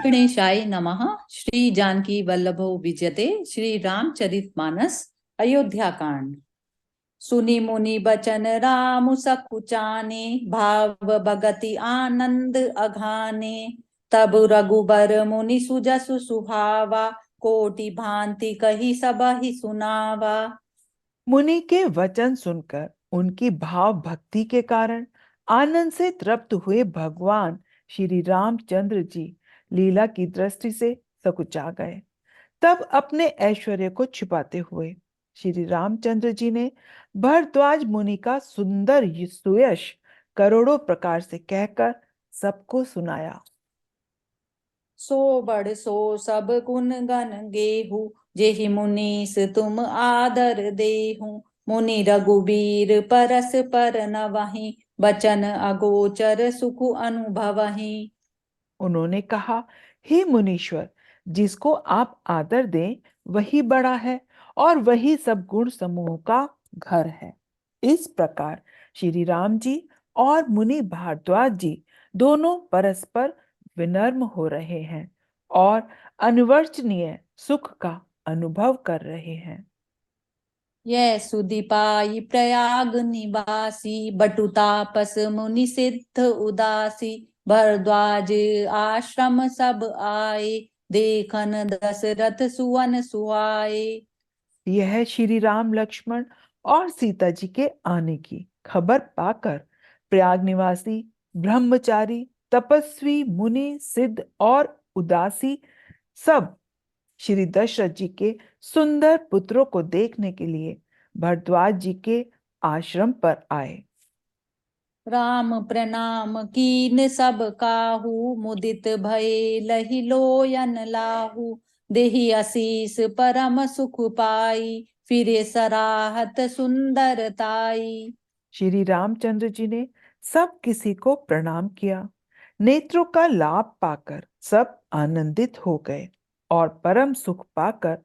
गणेशाय नमः। श्री जानकी वल्लभो विजयते। श्री रामचरितमानस अयोध्या कांड। सुनि मुनि बचन राम सकुचाने, भाव भगति आनंद अघाने। तब रघुबर मुनि सुजसु सुहावा, कोटि भांति कही सबहि सुनावा। मुनि के वचन सुनकर उनकी भाव भक्ति के कारण आनंद से तृप्त हुए भगवान श्री रामचंद्र जी लीला की दृष्टि से सकुचा गए। तब अपने ऐश्वर्य को छिपाते हुए श्री रामचंद्र जी ने भरद्वाज मुनि का सुंदर सुयश करोड़ों प्रकार से कहकर सबको सुनाया। सो बड़ सो सब गुण गण गेहूं, जेहि मुनीस तुम आदर देहूं। मुनि रघुबीर परस पर नवहि, बचन अगोचर सुख अनुभवहि। उन्होंने कहा, हे मुनीश्वर, जिसको आप आदर दें वही बड़ा है और वही सब गुण समूह का घर है। इस प्रकार श्री राम जी और मुनि भारद्वाज जी दोनों परस्पर विनम्र हो रहे हैं और अनिवर्चनीय सुख का अनुभव कर रहे हैं। यह सुधि पाई प्रयाग निवासी, बटु तापस मुनि सिद्ध उदासी। भरद्वाज आश्रम सब आए, देखन दशरथ सुवन सुहाए। यह श्री राम लक्ष्मण और सीता जी के आने की खबर पाकर प्रयाग निवासी ब्रह्मचारी तपस्वी मुनि सिद्ध और उदासी सब श्री दशरथ जी के सुंदर पुत्रों को देखने के लिए भरद्वाज जी के आश्रम पर आए। राम प्रणाम कीन सब काहू, मुदित भये लहि लोयन लाहू। देहि आशीष परम सुख पाई, फिरे सराहत सुंदरताई। श्री रामचंद्र जी ने सब किसी को प्रणाम किया। नेत्रों का लाभ पाकर सब आनंदित हो गए और परम सुख पाकर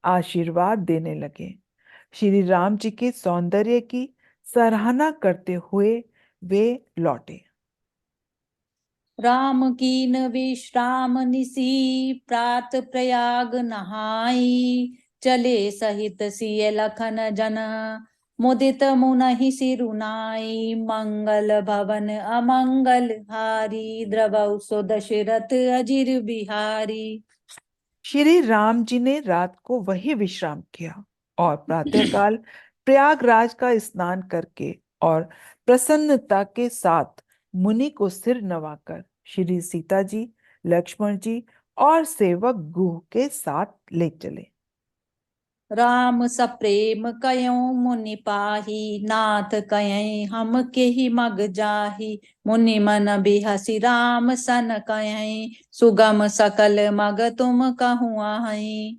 आशीर्वाद देने लगे। श्री राम जी के सौंदर्य की सराहना करते हुए वे लौटे। राम कीन विश्राम निसी, प्रात प्रयाग नहाई। चले सहित सिय लखन जन, मुदित मुनहि सिरुनाई। मंगल भवन अमंगल हारी, द्रवौ सो दशरथ अजिर बिहारी। श्री राम जी ने रात को वही विश्राम किया और प्रातःकाल प्रयागराज का स्नान करके और प्रसन्नता के साथ मुनि को सिर नवाकर श्री सीता जी, लक्ष्मण जी और सेवक गुह के साथ ले चले। राम सप्रेम कयों मुनि पाही, नाथ कयं हम केहि मग जाही। मुनि मन बिहसि राम सन कयं, सुगम सकल मग तुम कहूँ आहै।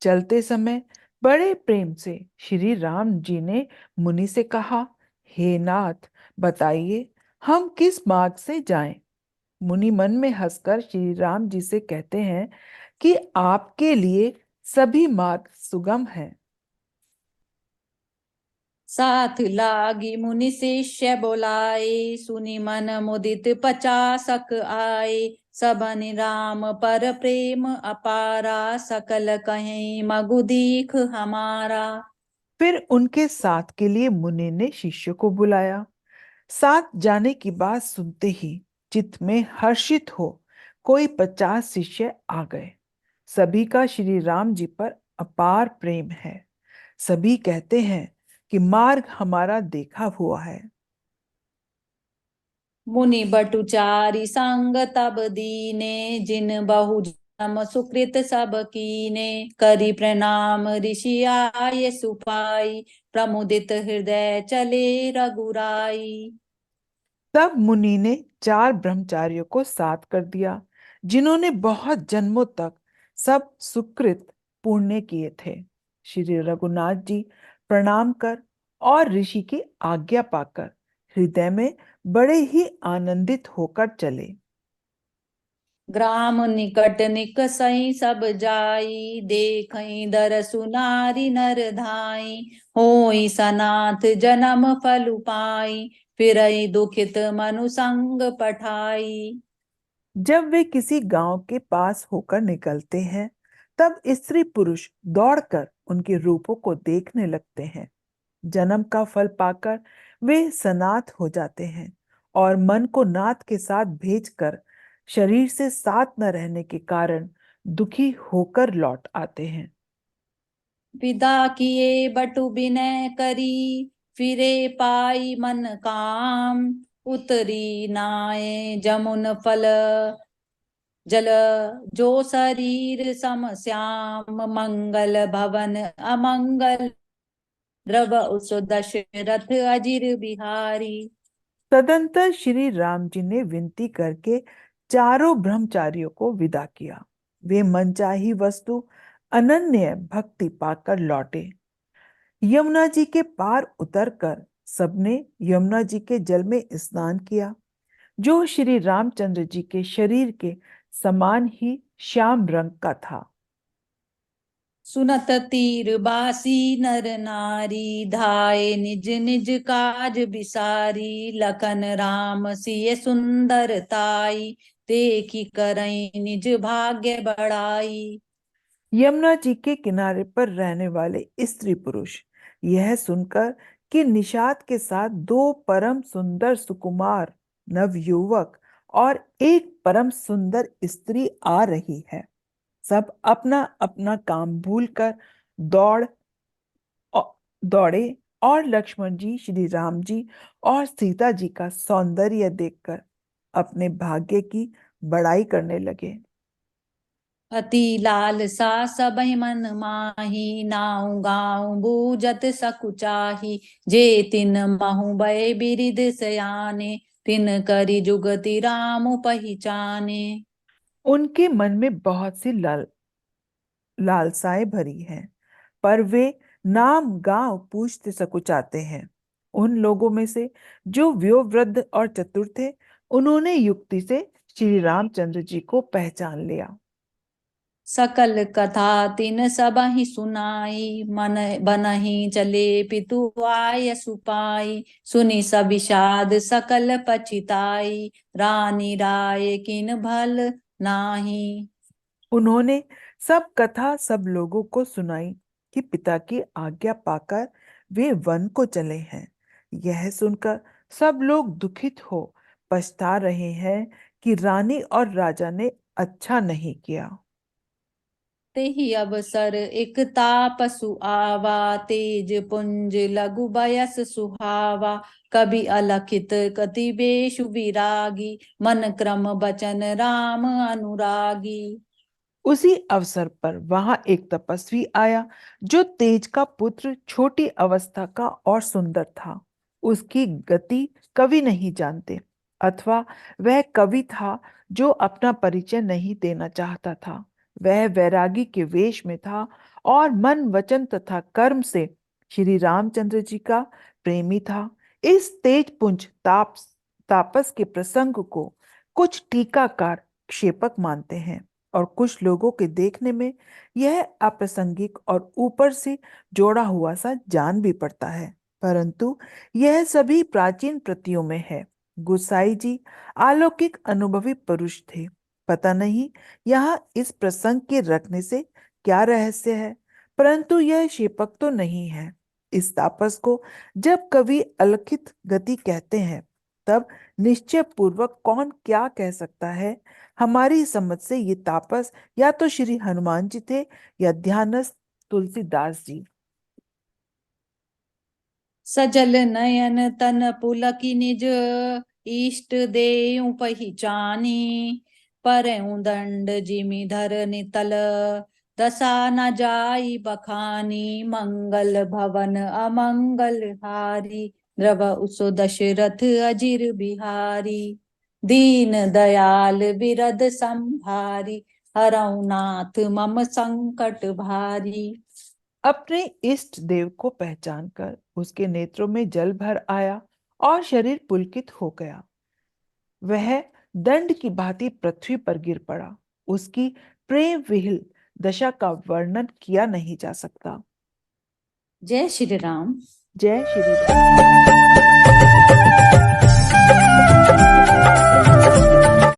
चलते समय बड़े प्रेम से श्री राम जी ने मुनि से कहा, हे नाथ, बताइए हम किस मार्ग से जाएं। मुनि मन में हंसकर श्री राम जी से कहते हैं कि आपके लिए सभी मार्ग सुगम हैं। साथ लागी मुनि शिष्य बोलाए, सुनि मन मुदित 50 आए। सबनि राम पर प्रेम अपारा, सकल कहें मगु दीख हमारा। फिर उनके साथ के लिए मुनि ने शिष्य को बुलाया। साथ जाने की बात सुनते ही चित्त में हर्षित हो कोई 50 शिष्य आ गए। सभी का श्री राम जी पर अपार प्रेम है। सभी कहते हैं कि मार्ग हमारा देखा हुआ है। मुनि बटुचारी संग तब दीने, जिन बहु जन्म सुकृत सब कीने। करि प्रणाम ऋषि आये सुपाई, प्रमुदित हृदय चले रघुराई। तब मुनि ने 4 ब्रह्मचारियों को साथ कर दिया, जिन्होंने बहुत जन्मों तक सब सुकृत पुण्य किए थे। श्री रघुनाथ जी प्रणाम कर और ऋषि की आज्ञा पाकर हृदय में बड़े ही आनंदित होकर चले। ग्राम निकट निकसई सब जाई, देखई दरसु नारी नर धाई। होई सनाथ जन्म फल पाई, फिरई दुखित मनु संग पठाई। जब वे किसी गांव के पास होकर निकलते हैं, तब स्त्री पुरुष दौड़कर उनके रूपों को देखने लगते हैं। जन्म का फल पाकर वे सनाथ हो जाते हैं और मन को नाथ के साथ भेजकर शरीर से साथ न रहने के कारण दुखी होकर लौट आते हैं। विदा किए बटु बिनय करी, फिरे पाई मन काम, उतरी नाय जमुन फल जल, जो शरीर सम श्याम, मंगल भवन अमंगल, द्रव उस दशरथ अजिर बिहारी। तदंतर श्री राम जी ने विनती करके चारों ब्रह्मचारियों को विदा किया। वे मनचाही वस्तु अनन्य भक्ति पाकर लौटे। यमुना जी के पार उतरकर सबने यमुना जी के जल में स्नान किया, जो श्री रामचंद्र जी के शरीर के समान ही श्याम रंग का था। सुनत तीर बासी नर नारी, धाये निज निज काज बिसारी, लखन राम सिय सुंदर ताई, देखी करई निज भाग्य बढ़ाई। यमुना जी के किनारे पर रहने वाले स्त्री पुरुष यह सुनकर कि निषाद के साथ दो परम सुंदर सुकुमार नवयुवक और एक परम सुंदर स्त्री आ रही है, सब अपना अपना काम भूलकर दौड़ दौड़े और लक्ष्मण जी, श्री राम जी और सीता जी का सौंदर्य देखकर अपने भाग्य की बड़ाई करने लगे। अति लालसा सबहि मन माही, नाउ गाँव बूझत सकुचाही, जे तिन महु भय बिरिद सयाने, तिन करि जुगति राम पहिचाने। उनके मन में बहुत सी लालसाएं भरी हैं, पर वे नाम गांव पूछते सकुचाते हैं। उन लोगों में से जो व्योवृद्ध और चतुर थे, उन्होंने युक्ति से श्री रामचंद्र जी को पहचान लिया। सकल कथा तिन सबहि सुनाई, मन बनहि चले पितु आय सुपाई, सुनि सबिषाद सकल पछिताई, रानी राय किन भल नाही। उन्होंने सब कथा सब लोगों को सुनाई कि पिता की आज्ञा पाकर वे वन को चले हैं। यह सुनकर सब लोग दुखित हो पछता रहे हैं कि रानी और राजा ने अच्छा नहीं किया। तेहि अवसर एक तापसु आवा, तेज पुंज लघु बयस सुहावा, कवि अलखित कति बेशु विरागी, मन क्रम बचन राम अनुरागी। उसी अवसर पर वहां एक तपस्वी आया, जो तेज का पुत्र, छोटी अवस्था का और सुंदर था। उसकी गति कवि नहीं जानते, अथवा वह कवि था जो अपना परिचय नहीं देना चाहता था। वह वैरागी के वेश में था और मन वचन तथा कर्म से श्री रामचंद्र जी का प्रेमी था। इस तेज पुंज तापस के प्रसंग को कुछ टीकाकार क्षेपक मानते हैं और कुछ लोगों के देखने में यह अप्रासंगिक और ऊपर से जोड़ा हुआ सा जान भी पड़ता है, परंतु यह सभी प्राचीन प्रतियों में है। गुसाई जी अलौकिक अनुभवी पुरुष थे। पता नहीं यहाँ इस प्रसंग के रखने से क्या रहस्य है, परंतु यह शेपक तो नहीं है। इस तापस को जब कवि अलखित गति कहते हैं, तब निश्चय पूर्वक कौन क्या कह सकता है। हमारी समझ से ये तापस या तो श्री हनुमान जी थे या ध्यानस्थ तुलसीदास जी। सजल नयन तन पुलकी निज, इष्ट देउ पहिचानी, परउ दंड जिमि धरनि तल, दशा न जाई बखानी, मंगल भवन अमंगल हारी, द्रव उसो दशरथ अजिर बिहारी, दीन दयाल बिरद संभारी, हरऊ नाथ मम संकट भारी। अपने इष्ट देव को पहचानकर उसके नेत्रों में जल भर आया और शरीर पुलकित हो गया। वह दंड की भांति पृथ्वी पर गिर पड़ा। उसकी प्रेम विहिल दशा का वर्णन किया नहीं जा सकता। जय श्री राम। जय श्री राम।